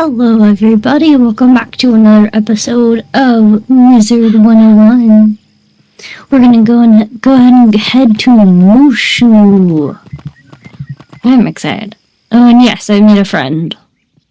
Hello everybody, welcome back to another episode of Wizard 101. We're gonna go ahead and head to Mooshu. I'm excited. Oh, and yes, I made a friend.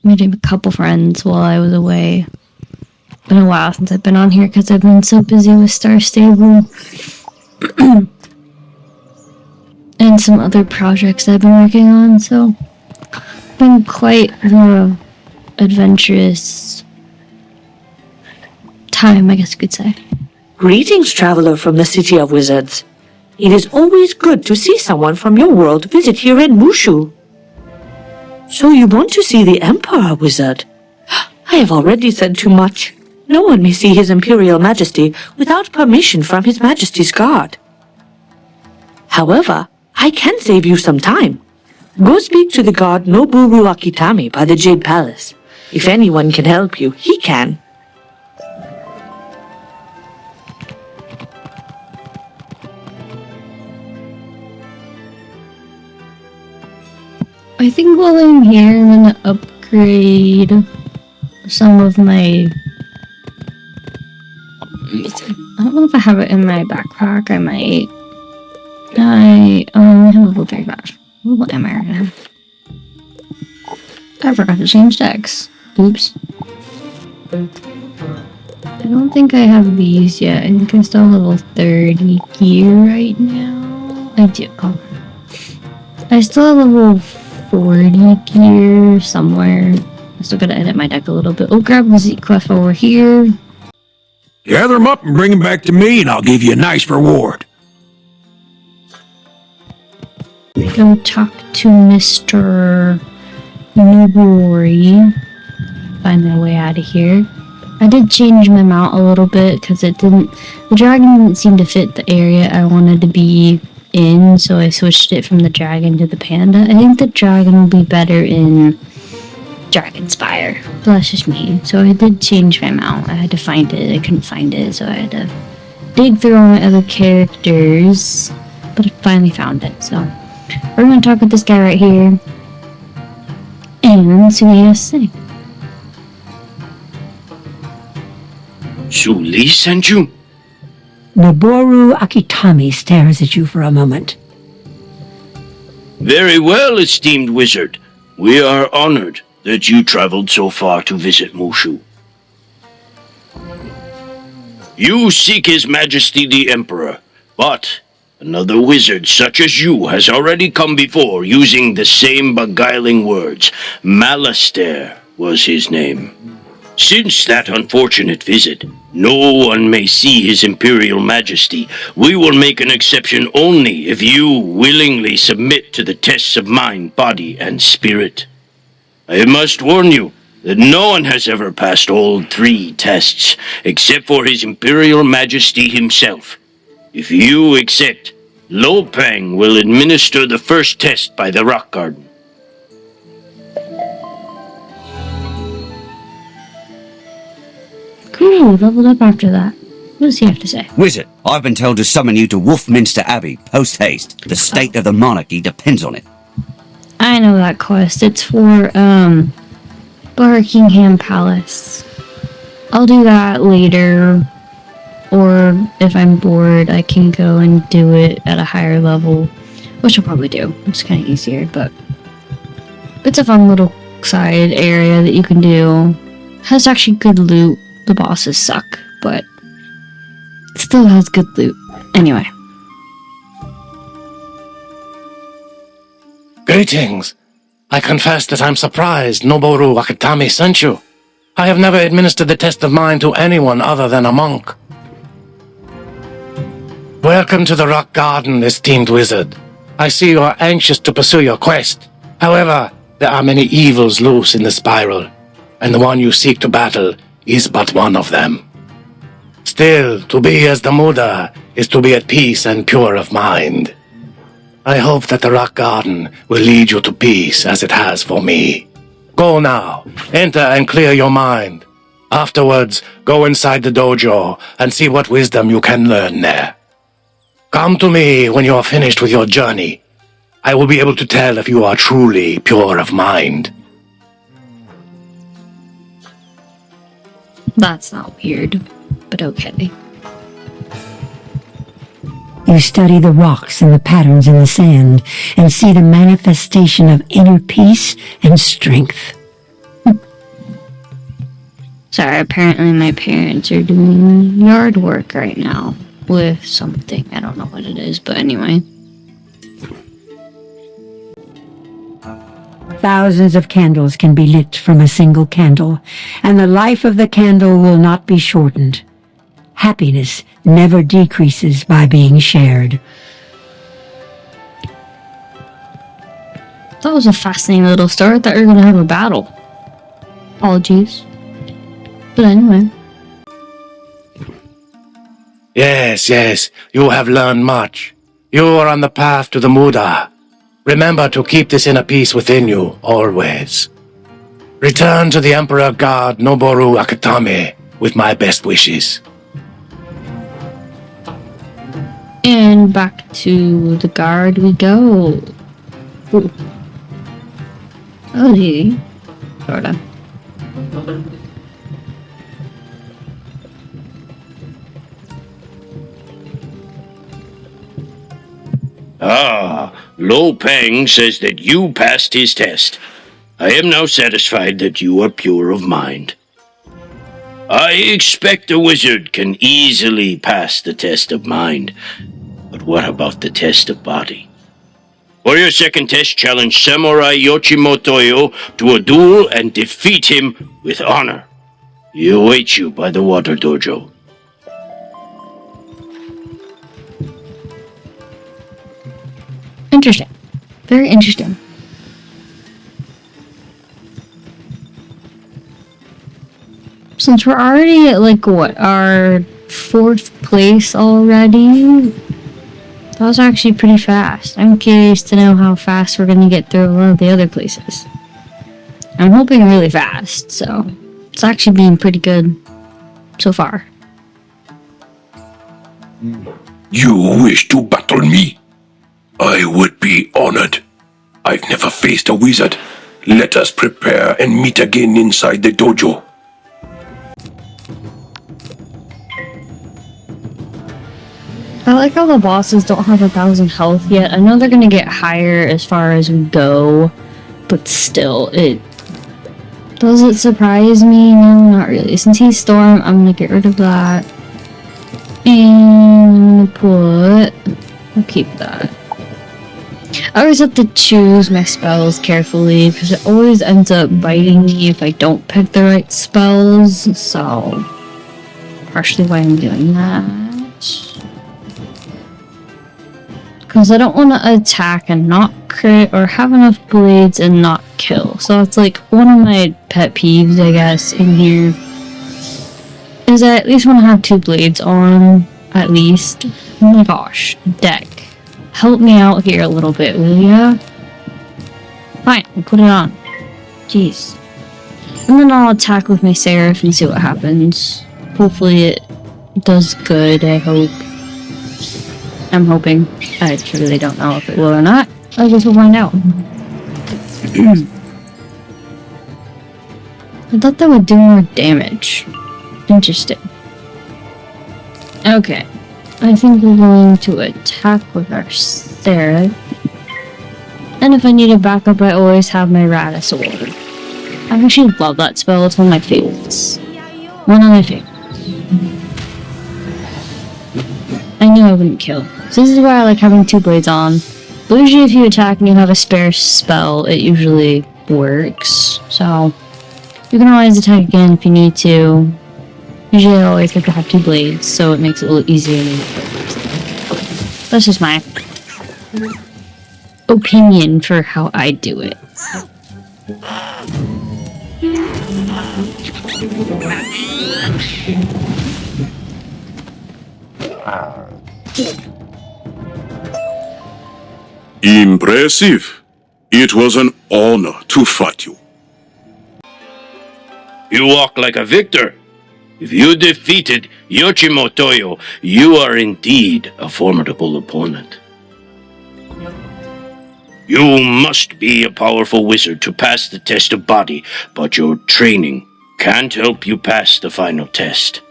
Made a couple friends while I was away. Been a while since I've been on here because I've been so busy with Star Stable. And some other projects I've been working on, so been quite adventurous time, I guess you could say. Greetings, traveler from the City of Wizards. It is always good to see someone from your world visit here in Mooshu. So you want to see the Emperor, Wizard? I have already said too much. No one may see His Imperial Majesty without permission from His Majesty's guard. However, I can save you some time. Go speak to the guard Noboru Akitami by the Jade Palace. If anyone can help you, he can. I think while I'm here, I'm gonna upgrade some of my... I don't know if I have it in my backpack. I might. I have level 35. What am I gonna have? I forgot to change decks. Oops. I don't think I have these yet. I think I'm still level 30 gear right now. I do. Oh. I still have level 40 gear somewhere. I still gotta edit my deck a little bit. Oh, grab the Z-Clef over here. Gather them up and bring them back to me, and I'll give you a nice reward. Go talk to Mr. Nobori. Find my way out of here. I did change my mount a little bit because the dragon didn't seem to fit the area I wanted to be in, so I switched it from the dragon to the panda. I think the dragon will be better in Dragonspire. But that's just me. So I did change my mount. I had to find it. I couldn't find it, so I had to dig through all my other characters. But I finally found it, so we're gonna talk with this guy right here and see what he has to say. Su Li sent you? Noboru Akitami stares at you for a moment. Very well, esteemed wizard. We are honored that you traveled so far to visit Mooshu. You seek His Majesty the Emperor, but another wizard such as you has already come before using the same beguiling words. Malastair was his name. Since that unfortunate visit, no one may see His Imperial Majesty. We will make an exception only if you willingly submit to the tests of mind, body, and spirit. I must warn you that no one has ever passed all 3 tests, except for His Imperial Majesty himself. If you accept, Lopang will administer the first test by the Rock Garden. Cool, leveled up after that. What does he have to say? Wizard, I've been told to summon you to Wolfminster Abbey, post-haste. The state of the monarchy depends on it. I know that quest. It's for, Buckingham Palace. I'll do that later. Or if I'm bored, I can go and do it at a higher level. Which I'll probably do. It's kind of easier, but it's a fun little side area that you can do. Has actually good loot. The bosses suck, but it still has good loot. Anyway. Greetings. I confess that I'm surprised Noboru Akitami sent you. I have never administered the test of mind to anyone other than a monk. Welcome to the Rock Garden, esteemed wizard. I see you are anxious to pursue your quest. However, there are many evils loose in the spiral, and the one you seek to battle is but one of them. Still, to be as the Muda is to be at peace and pure of mind. I hope that the Rock Garden will lead you to peace as it has for me. Go now, enter and clear your mind. Afterwards, go inside the dojo and see what wisdom you can learn there. Come to me when you are finished with your journey. I will be able to tell if you are truly pure of mind. That's not weird, but okay. You study the rocks and the patterns in the sand and see the manifestation of inner peace and strength. Sorry, apparently my parents are doing yard work right now with something. I don't know what it is, but anyway. Thousands of candles can be lit from a single candle, and the life of the candle will not be shortened. Happiness never decreases by being shared. That was a fascinating little story. I thought you were gonna have a battle. Apologies. But anyway. Yes, you have learned much. You are on the path to the Muda. Remember to keep this inner peace within you, always. Return to the Emperor God Noboru Akatame with my best wishes. And back to the guard we go. Ooh. Oh, he. Sorta. Ah, Lo Peng says that you passed his test. I am now satisfied that you are pure of mind. I expect a wizard can easily pass the test of mind. But what about the test of body? For your second test, challenge Samurai Yoshimotoyo to a duel and defeat him with honor. He awaits you by the water dojo. Interesting. Very interesting. Since we're already at, like, what, our 4th place already? That was actually pretty fast. I'm curious to know how fast we're gonna get through a lot of the other places. I'm hoping really fast, so it's actually been pretty good so far. You wish to battle me? I would be honored. I've never faced a wizard. Let us prepare and meet again inside the dojo. I like how the bosses don't have 1,000 health yet. I know they're gonna get higher as far as we go, but still, does it surprise me? No, not really. Since he's Storm, I'm gonna get rid of that. And I'll keep that. I always have to choose my spells carefully because it always ends up biting me if I don't pick the right spells, so partially why I'm doing that. Because I don't want to attack and not crit, or have enough blades and not kill. So it's like one of my pet peeves, I guess, in here. Is I at least want to have 2 blades on, at least. Oh my gosh, deck. Help me out here a little bit, will ya? Fine, I'll put it on. Jeez. And then I'll attack with my Seraph and see what happens. Hopefully it does good, I hope. I'm hoping. I truly don't know if it will or not. I guess we'll find out. I thought that would do more damage. Interesting. Okay. I think we're going to attack with our Seraph. And if I need a backup, I always have my Rata Sword. I actually love that spell. It's one of my favorites. One of my favorites. I knew I wouldn't kill. So this is why I like having 2 blades on. But usually if you attack and you have a spare spell, it usually works. So you can always attack again if you need to. Usually I always like to have 2 blades, so it makes it a little easier. That's just my opinion for how I do it. Impressive. It was an honor to fight you. You walk like a victor. If you defeated Yoshimotoyo, you are indeed a formidable opponent. You must be a powerful wizard to pass the test of body, but your training can't help you pass the final test.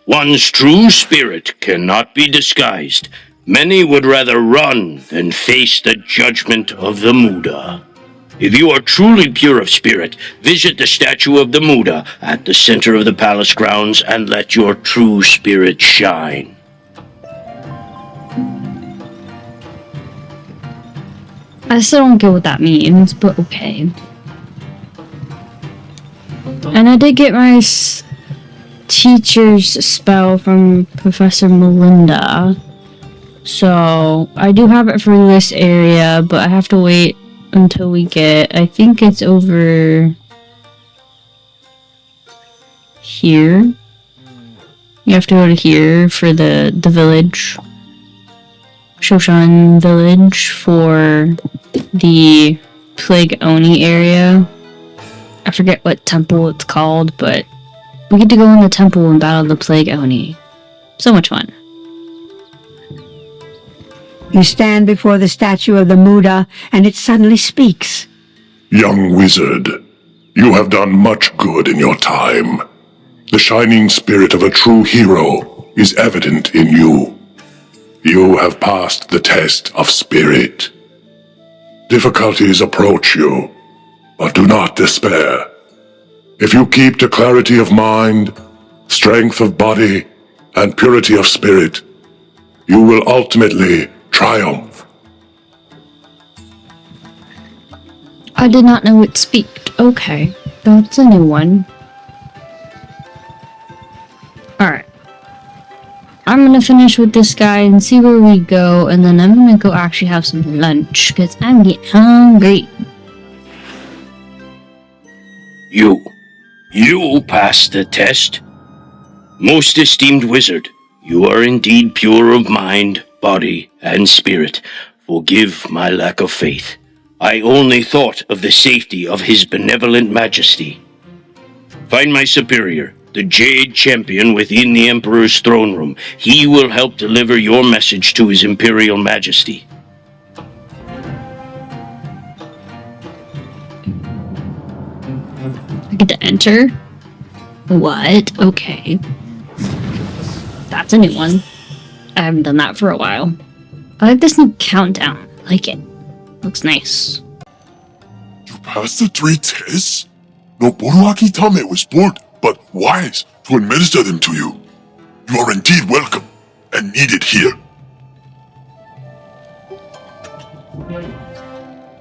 One's true spirit cannot be disguised. Many would rather run than face the judgment of the Muda. If you are truly pure of spirit, visit the statue of the Muda at the center of the palace grounds and let your true spirit shine. I still don't get what that means, but okay. And I did get my teacher's spell from Professor Melinda. So, I do have it for this area, but I have to wait until we get... I think it's over... here. You have to go to here for the village. Shoshan village for the Plague Oni area. I forget what temple it's called, but we get to go in the temple and battle the Plague Oni. So much fun. You stand before the statue of the Muda, and it suddenly speaks. Young wizard, you have done much good in your time. The shining spirit of a true hero is evident in you. You have passed the test of spirit. Difficulties approach you, but do not despair. If you keep to clarity of mind, strength of body, and purity of spirit, you will ultimately triumph. I did not know it speaked. Okay, that's a new one. Alright. I'm gonna finish with this guy and see where we go, and then I'm gonna go actually have some lunch, because I'm getting hungry. You passed the test. Most esteemed wizard, you are indeed pure of mind, body, and spirit. Forgive my lack of faith. I only thought of the safety of His Benevolent Majesty. Find my superior, the Jade Champion, within the Emperor's throne room. He will help deliver your message to His Imperial Majesty. I get to enter? What? Okay. That's a new one. I haven't done that for a while. I like this new countdown. I like it. Looks nice. You passed the 3 tests? Noboru Akitame was bored, but wise to administer them to you. You are indeed welcome, and needed here.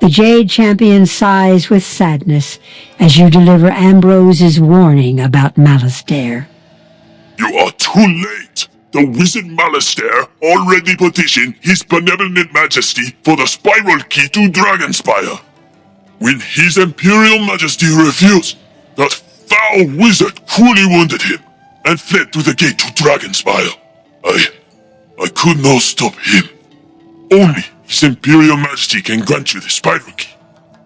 The Jade Champion sighs with sadness as you deliver Ambrose's warning about Malastare. You are too late. The wizard Malastare already petitioned His Benevolent Majesty for the spiral key to Dragonspire. When His Imperial Majesty refused, that foul wizard cruelly wounded him and fled through the gate to Dragonspire. I could not stop him. Only His Imperial Majesty can grant you the spiral key,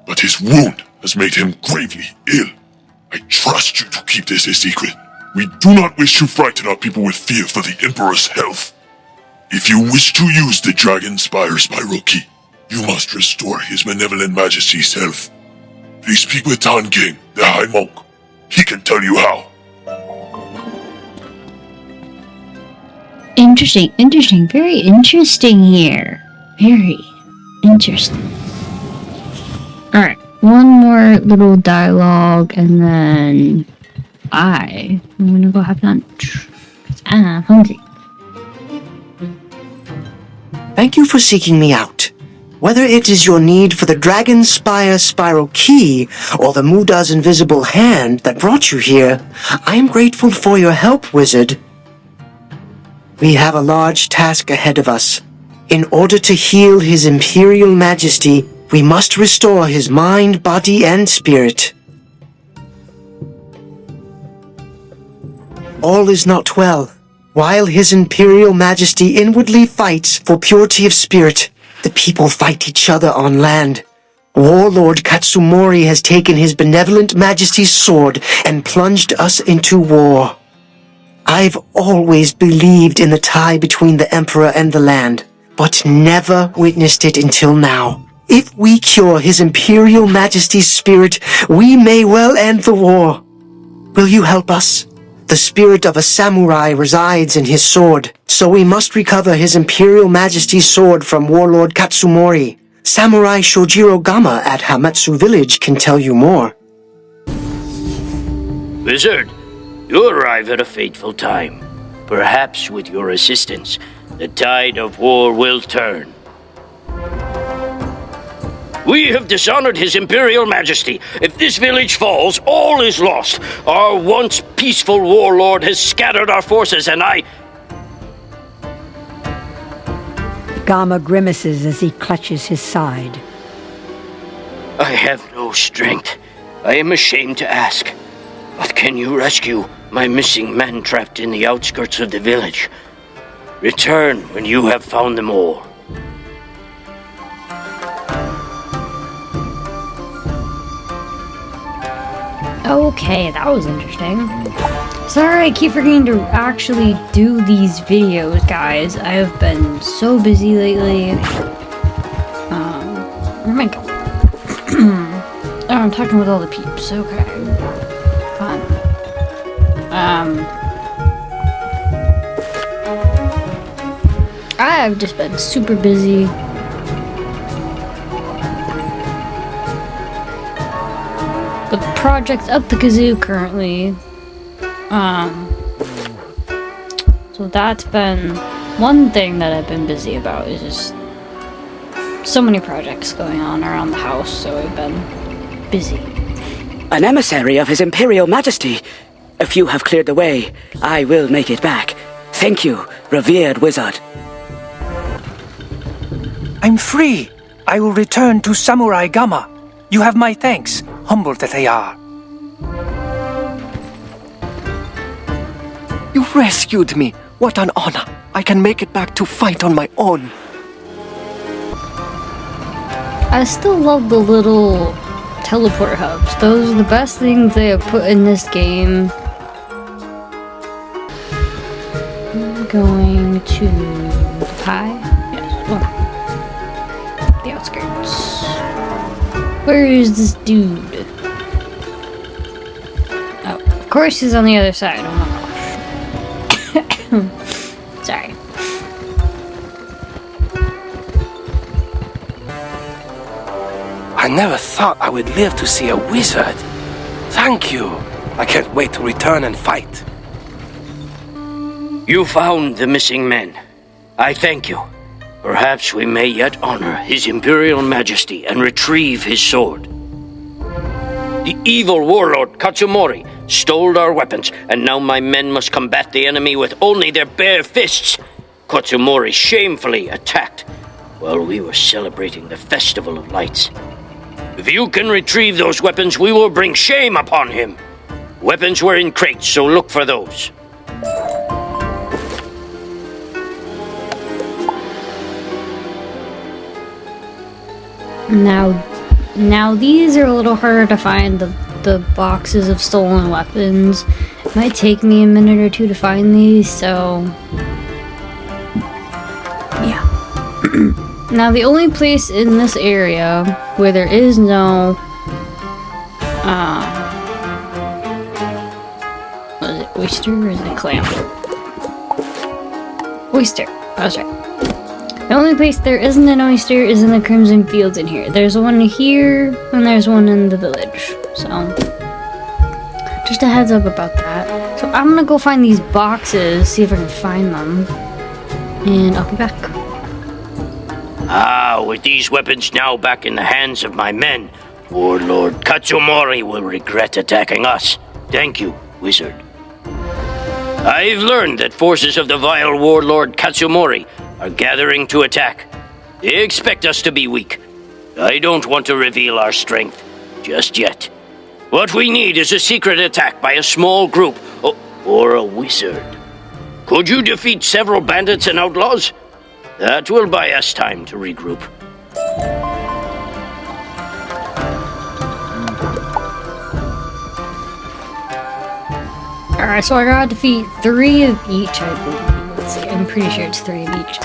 but his wound has made him gravely ill. I trust you to keep this a secret. We do not wish to frighten our people with fear for the Emperor's health. If you wish to use the Dragonspire spiral key, you must restore His Benevolent Majesty's health. Please speak with Tan King, the High Monk. He can tell you how. Interesting. Very interesting here. Very interesting. Alright, one more little dialogue and then I'm gonna go have lunch. 'Cause I'm hungry. Thank you for seeking me out. Whether it is your need for the Dragonspire spiral key or the Muda's invisible hand that brought you here, I am grateful for your help, wizard. We have a large task ahead of us. In order to heal His Imperial Majesty, we must restore his mind, body, and spirit. All is not well. While His Imperial Majesty inwardly fights for purity of spirit, the people fight each other on land. Warlord Katsumori has taken His Benevolent Majesty's sword and plunged us into war. I've always believed in the tie between the Emperor and the land, but never witnessed it until now. If we cure His Imperial Majesty's spirit, we may well end the war. Will you help us? The spirit of a samurai resides in his sword, so we must recover His Imperial Majesty's sword from Warlord Katsumori. Samurai Shojiro Gama at Hametsu village can tell you more. Wizard, you arrive at a fateful time. Perhaps with your assistance, the tide of war will turn. We have dishonored His Imperial Majesty. If this village falls, all is lost. Our once peaceful warlord has scattered our forces, and Gama grimaces as he clutches his side. I have no strength. I am ashamed to ask. But can you rescue my missing men trapped in the outskirts of the village? Return when you have found them all. Okay, that was interesting. Sorry, I keep forgetting to actually do these videos, guys. I have been so busy lately. Where am I going? Oh, I'm talking with all the peeps. Okay. Fun. I've just been super busy. The project's up the kazoo currently. So that's been one thing that I've been busy about, is just so many projects going on around the house, so I've been busy. An emissary of His Imperial Majesty. If you have cleared the way, I will make it back. Thank you, revered wizard. I'm free. I will return to Samurai Gama. You have my thanks, humble that they are. You rescued me. What an honor. I can make it back to fight on my own. I still love the little teleport hubs. Those are the best things they have put in this game. I'm going to the pie. Yes, well, the outskirts. Where is this dude? Oh, of course he's on the other side. Oh my gosh. Sorry. I never thought I would live to see a wizard. Thank you. I can't wait to return and fight. You found the missing men. I thank you. Perhaps we may yet honor His Imperial Majesty and retrieve his sword. The evil warlord Katsumori stole our weapons, and now my men must combat the enemy with only their bare fists. Katsumori shamefully attacked while we were celebrating the Festival of Lights. If you can retrieve those weapons, we will bring shame upon him. Weapons were in crates, so look for those. Now these are a little harder to find, the boxes of stolen weapons. It might take me a minute or two to find these, so yeah. Now the only place in this area where there is no was it oyster or is it clam? Oyster. I was right. The only place there isn't an oyster is in the Crimson Fields in here. There's one here, and there's one in the village. So, just a heads up about that. So I'm gonna go find these boxes, see if I can find them. And I'll be back. Ah, with these weapons now back in the hands of my men, Warlord Katsumori will regret attacking us. Thank you, wizard. I've learned that forces of the vile Warlord Katsumori are gathering to attack. They expect us to be weak. I don't want to reveal our strength just yet. What we need is a secret attack by a small group, or a wizard. Could you defeat several bandits and outlaws? That will buy us time to regroup. Alright, so I gotta defeat 3 of each, I believe. Let's see, I'm pretty sure it's 3 of each.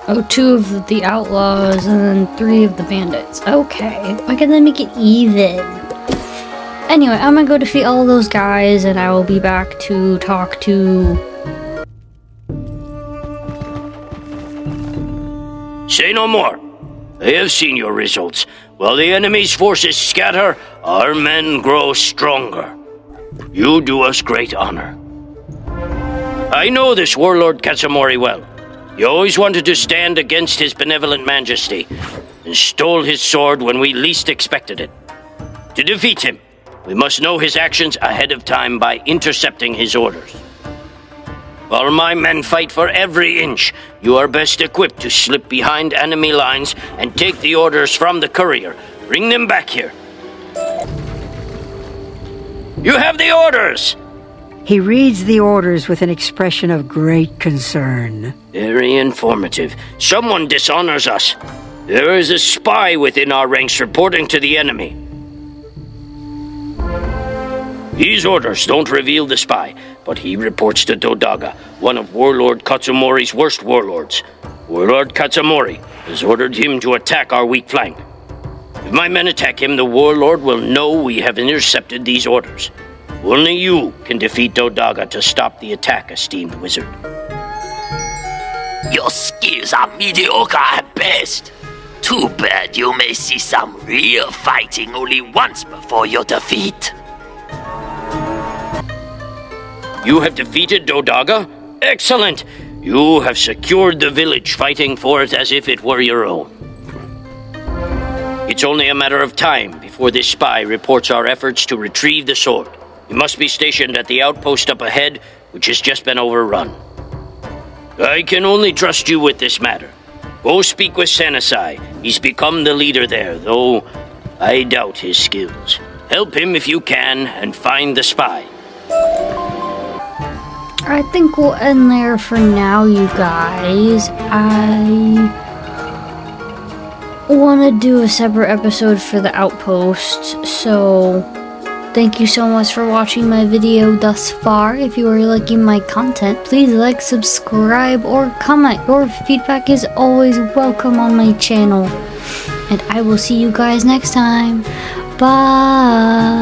Oh, 2 of the outlaws and then 3 of the bandits. Okay, why can't they make it even? Anyway, I'm gonna go defeat all those guys, and I will be back to talk to... Say no more. I have seen your results. While the enemy's forces scatter, our men grow stronger. You do us great honor. I know this warlord Katsumori well. He always wanted to stand against his benevolent majesty, and stole his sword when we least expected it. To defeat him, we must know his actions ahead of time by intercepting his orders. While my men fight for every inch, you are best equipped to slip behind enemy lines and take the orders from the courier. Bring them back here. You have the orders! He reads the orders with an expression of great concern. Very informative. Someone dishonors us. There is a spy within our ranks reporting to the enemy. These orders don't reveal the spy, but he reports to Dodaga, one of Warlord Katsumori's worst warlords. Warlord Katsumori has ordered him to attack our weak flank. If my men attack him, the warlord will know we have intercepted these orders. Only you can defeat Dodaga to stop the attack, esteemed wizard. Your skills are mediocre at best. Too bad you may see some real fighting only once before your defeat. You have defeated Dodaga? Excellent! You have secured the village, fighting for it as if it were your own. It's only a matter of time before this spy reports our efforts to retrieve the sword. He must be stationed at the outpost up ahead, which has just been overrun. I can only trust you with this matter. Go speak with Sanasai. He's become the leader there, though I doubt his skills. Help him if you can, and find the spy. I think we'll end there for now, you guys. I want to do a separate episode for the outpost, so thank you so much for watching my video thus far. If you are liking my content, please like, subscribe, or comment. Your feedback is always welcome on my channel. And I will see you guys next time. Bye!